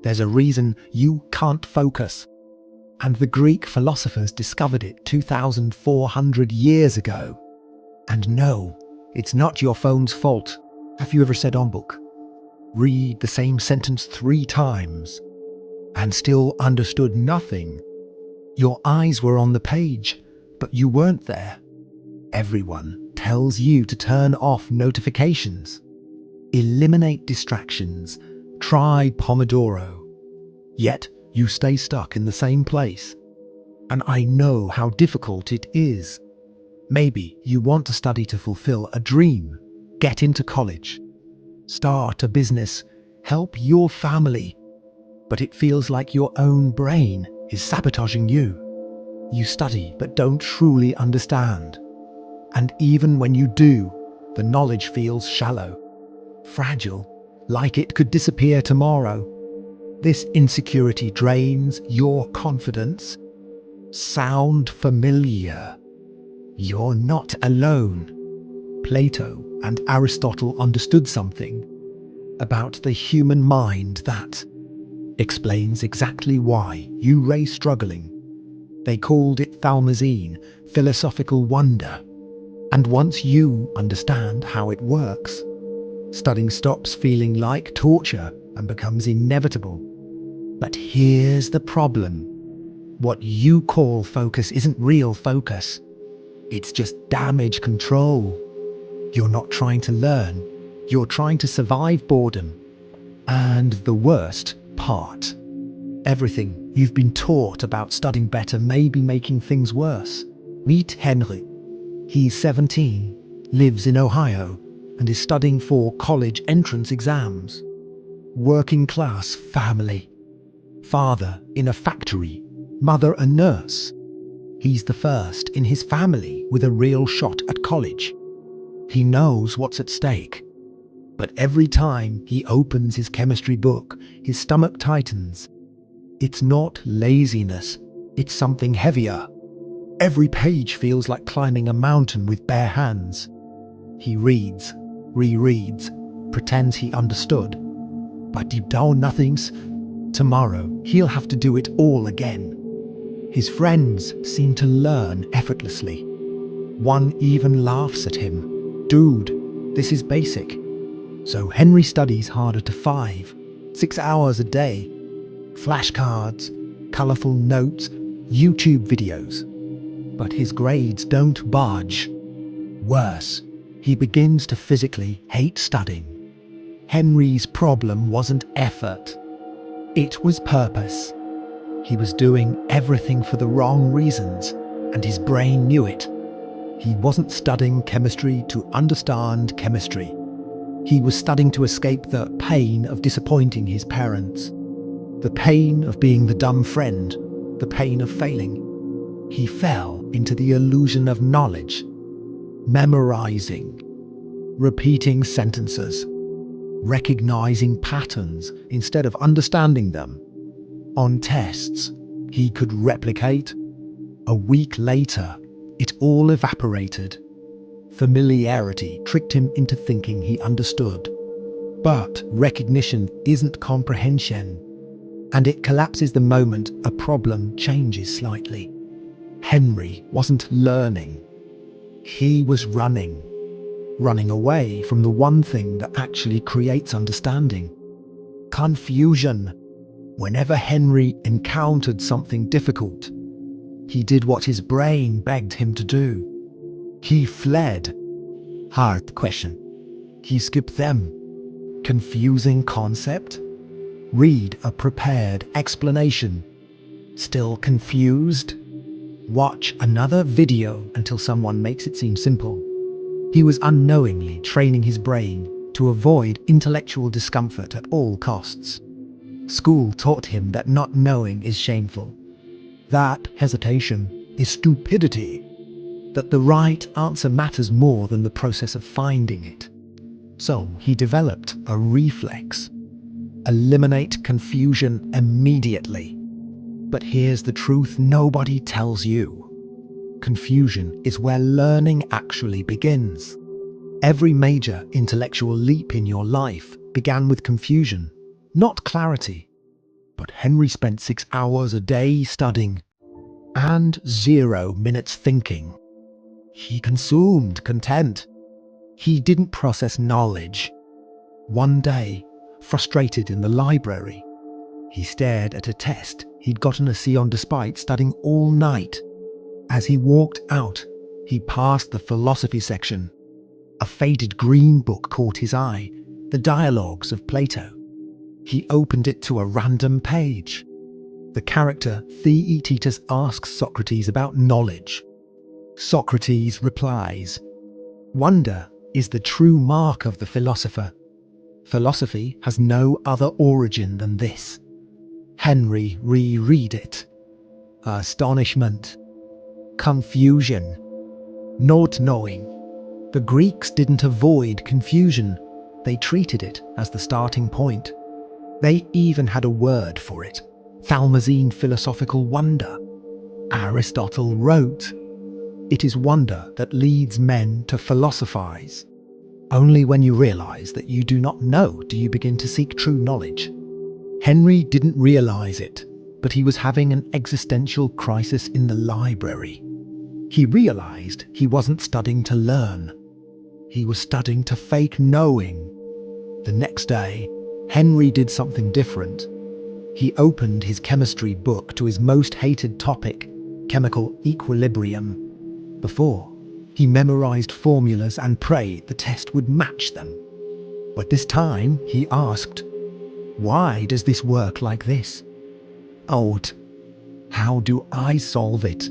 There's a reason you can't focus. And the Greek philosophers discovered it 2,400 years ago. And no, it's not your phone's fault. Have you ever said on book, read the same sentence 3 times and still understood nothing? Your eyes were on the page, but you weren't there. Everyone tells you to turn off notifications, eliminate distractions, try Pomodoro. Yet you stay stuck in the same place. And I know how difficult it is. Maybe you want to study to fulfill a dream, get into college, start a business, help your family. But it feels like your own brain is sabotaging you. You study but don't truly understand. And even when you do, the knowledge feels shallow, fragile, like it could disappear tomorrow. This insecurity drains your confidence. Sound familiar? You're not alone. Plato and Aristotle understood something about the human mind that explains exactly why you ray struggling. They called it thalmasine, philosophical wonder. And once you understand how it works, studying stops feeling like torture and becomes inevitable. But here's the problem. What you call focus isn't real focus. It's just damage control. You're not trying to learn. You're trying to survive boredom. And the worst part, everything you've been taught about studying better may be making things worse. Meet Henry. He's 17, lives in Ohio, and is studying for college entrance exams. Working class family. Father in a factory, mother a nurse. He's the first in his family with a real shot at college. He knows what's at stake. But every time he opens his chemistry book, his stomach tightens. It's not laziness, it's something heavier. Every page feels like climbing a mountain with bare hands. He reads, rereads, pretends he understood. But deep down nothing's. Tomorrow he'll have to do it all again. His friends seem to learn effortlessly. One even laughs at him. Dude, this is basic. So Henry studies harder to 5, 6 hours a day. Flashcards, colourful notes, YouTube videos. But his grades don't budge. Worse, he begins to physically hate studying. Henry's problem wasn't effort. It was purpose. He was doing everything for the wrong reasons, and his brain knew it. He wasn't studying chemistry to understand chemistry. He was studying to escape the pain of disappointing his parents, the pain of being the dumb friend, the pain of failing. He fell into the illusion of knowledge, memorizing, repeating sentences, recognizing patterns instead of understanding them. On tests, he could replicate. A week later, it all evaporated. Familiarity tricked him into thinking he understood. But recognition isn't comprehension, and it collapses the moment a problem changes slightly. Henry wasn't learning. He was running away from the one thing that actually creates understanding. Confusion. Whenever Henry encountered something difficult, he did what his brain begged him to do. He fled. Hard question. He skipped them. Confusing concept? Read a prepared explanation. Still confused? Watch another video until someone makes it seem simple. He was unknowingly training his brain to avoid intellectual discomfort at all costs. School taught him that not knowing is shameful. That hesitation is stupidity. That the right answer matters more than the process of finding it. So he developed a reflex. Eliminate confusion immediately. But here's the truth nobody tells you. Confusion is where learning actually begins. Every major intellectual leap in your life began with confusion, not clarity. But Henry spent 6 hours a day studying and 0 minutes thinking. He consumed content. He didn't process knowledge. One day, frustrated in the library, he stared at a test he'd gotten a C on despite studying all night. As he walked out, he passed the philosophy section. A faded green book caught his eye, the Dialogues of Plato. He opened it to a random page. The character Theaetetus asks Socrates about knowledge. Socrates replies, "Wonder is the true mark of the philosopher. Philosophy has no other origin than this." Henry reread it. Astonishment. Confusion. Not knowing. The Greeks didn't avoid confusion. They treated it as the starting point. They even had a word for it. Thalmasine philosophical wonder. Aristotle wrote, "It is wonder that leads men to philosophize. Only when you realize that you do not know do you begin to seek true knowledge." Henry didn't realize it, but he was having an existential crisis in the library. He realized he wasn't studying to learn. He was studying to fake knowing. The next day, Henry did something different. He opened his chemistry book to his most hated topic, chemical equilibrium. Before, he memorized formulas and prayed the test would match them. But this time, he asked, "Why does this work like this? Not, how do I solve it?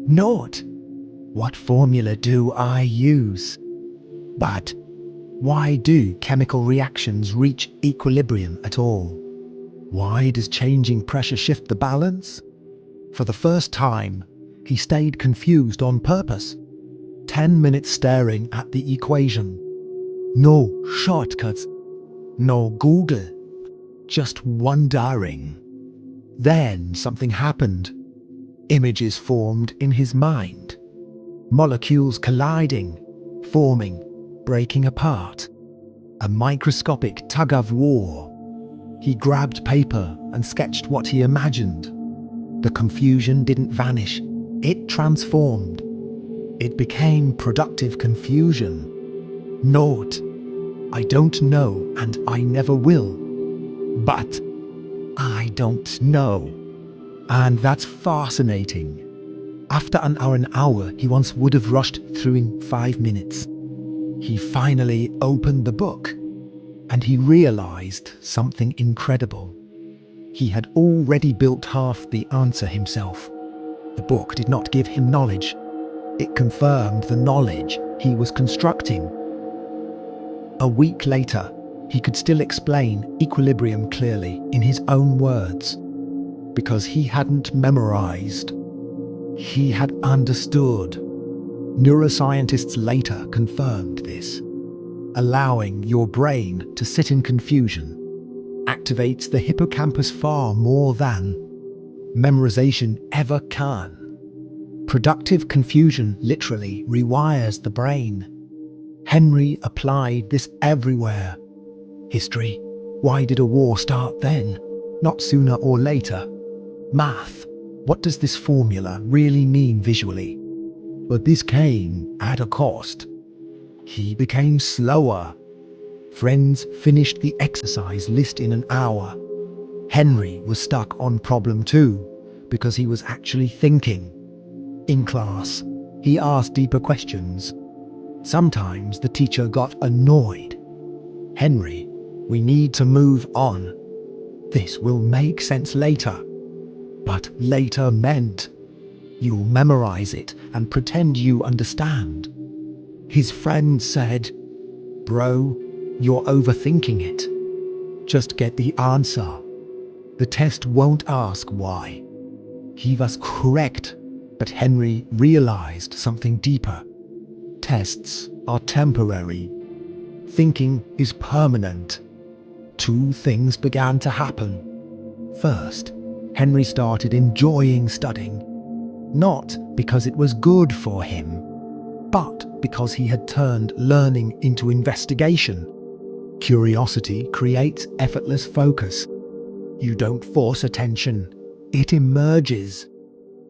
Not, what formula do I use? But, why do chemical reactions reach equilibrium at all? Why does changing pressure shift the balance?" For the first time, he stayed confused on purpose. 10 minutes staring at the equation. No shortcuts. No Google. Just wondering. Then something happened. Images formed in his mind. Molecules colliding, forming, breaking apart. A microscopic tug-of-war. He grabbed paper and sketched what he imagined. The confusion didn't vanish. It transformed. It became productive confusion. Not, I don't know and I never will. But, I don't know. And that's fascinating. After an hour he once would have rushed through in 5 minutes. He finally opened the book, and he realized something incredible. He had already built half the answer himself. The book did not give him knowledge. It confirmed the knowledge he was constructing. A week later, he could still explain equilibrium clearly in his own words. Because he hadn't memorized. He had understood. Neuroscientists later confirmed this. Allowing your brain to sit in confusion activates the hippocampus far more than memorization ever can. Productive confusion literally rewires the brain. Henry applied this everywhere. History. Why did a war start then? Not sooner or later. Math. What does this formula really mean visually? But this came at a cost. He became slower. Friends finished the exercise list in an hour. Henry was stuck on problem 2 because he was actually thinking. In class, he asked deeper questions. Sometimes the teacher got annoyed. "Henry, we need to move on. This will make sense later." But later meant you'll memorize it and pretend you understand. His friend said, "Bro, you're overthinking it. Just get the answer. The test won't ask why." He was correct, but Henry realized something deeper. Tests are temporary. Thinking is permanent. 2 things began to happen. First, Henry started enjoying studying. Not because it was good for him, but because he had turned learning into investigation. Curiosity creates effortless focus. You don't force attention, it emerges.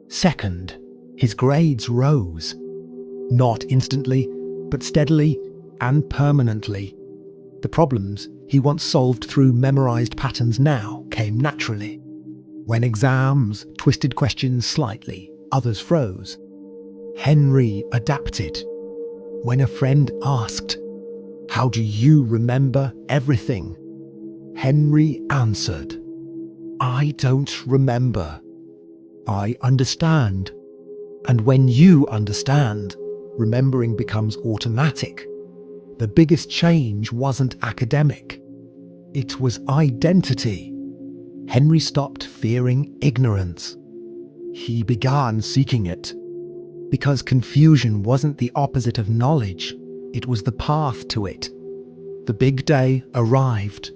Second, his grades rose. Not instantly, but steadily and permanently. The problems he once solved through memorized patterns now came naturally. When exams twisted questions slightly, others froze. Henry adapted. When a friend asked, "How do you remember everything?" Henry answered, "I don't remember. I understand." And when you understand, remembering becomes automatic. The biggest change wasn't academic. It was identity. Henry stopped fearing ignorance. He began seeking it. Because confusion wasn't the opposite of knowledge, it was the path to it. The big day arrived.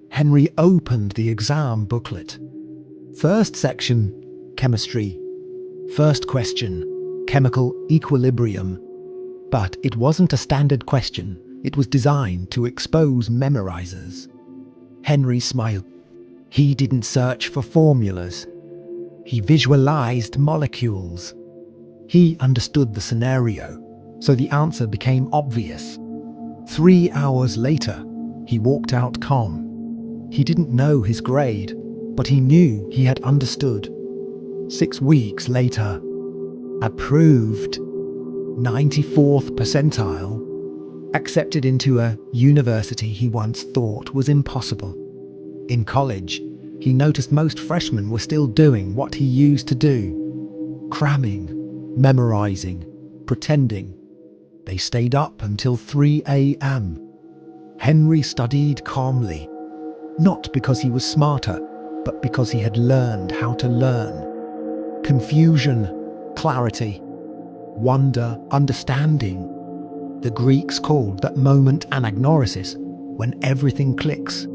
Henry opened the exam booklet. First section, chemistry. First question, chemical equilibrium. But it wasn't a standard question. It was designed to expose memorizers. Henry smiled. He didn't search for formulas. He visualized molecules. He understood the scenario, so the answer became obvious. 3 hours later, he walked out calm. He didn't know his grade, but he knew he had understood. 6 weeks later, approved, 94th percentile, accepted into a university he once thought was impossible. In college, he noticed most freshmen were still doing what he used to do: cramming, memorizing, pretending. They stayed up until 3 a.m. Henry studied calmly, not because he was smarter, but because he had learned how to learn. Confusion, clarity, wonder, understanding. The Greeks called that moment anagnoresis, when everything clicks.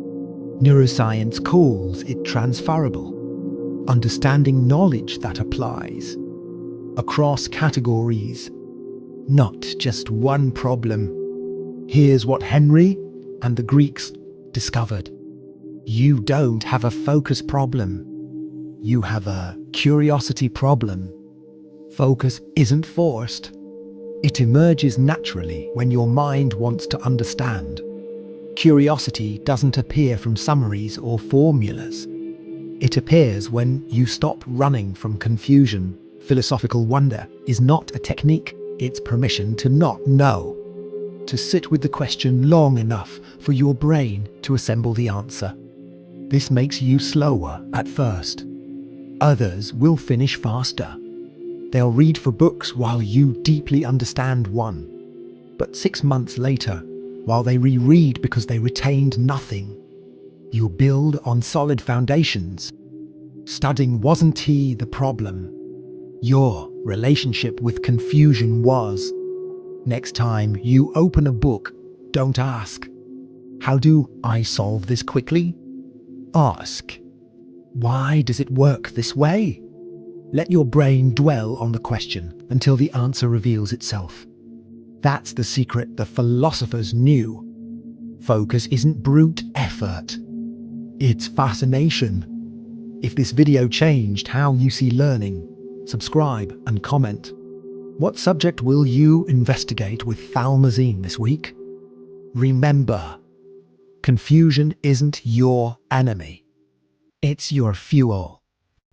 Neuroscience calls it transferable, understanding knowledge that applies across categories, not just one problem. Here's what Henry and the Greeks discovered. You don't have a focus problem. You have a curiosity problem. Focus isn't forced. It emerges naturally when your mind wants to understand. Curiosity doesn't appear from summaries or formulas. It appears when you stop running from confusion. Philosophical wonder is not a technique, it's permission to not know. To sit with the question long enough for your brain to assemble the answer. This makes you slower at first. Others will finish faster. They'll read for books while you deeply understand one. But 6 months later, while they reread because they retained nothing, you build on solid foundations. Studying wasn't the problem. Your relationship with confusion was. Next time you open a book, don't ask, "How do I solve this quickly?" Ask, "Why does it work this way?" Let your brain dwell on the question until the answer reveals itself. That's the secret the philosophers knew. Focus isn't brute effort. It's fascination. If this video changed how you see learning, subscribe and comment. What subject will you investigate with Thalmazine this week? Remember, confusion isn't your enemy. It's your fuel.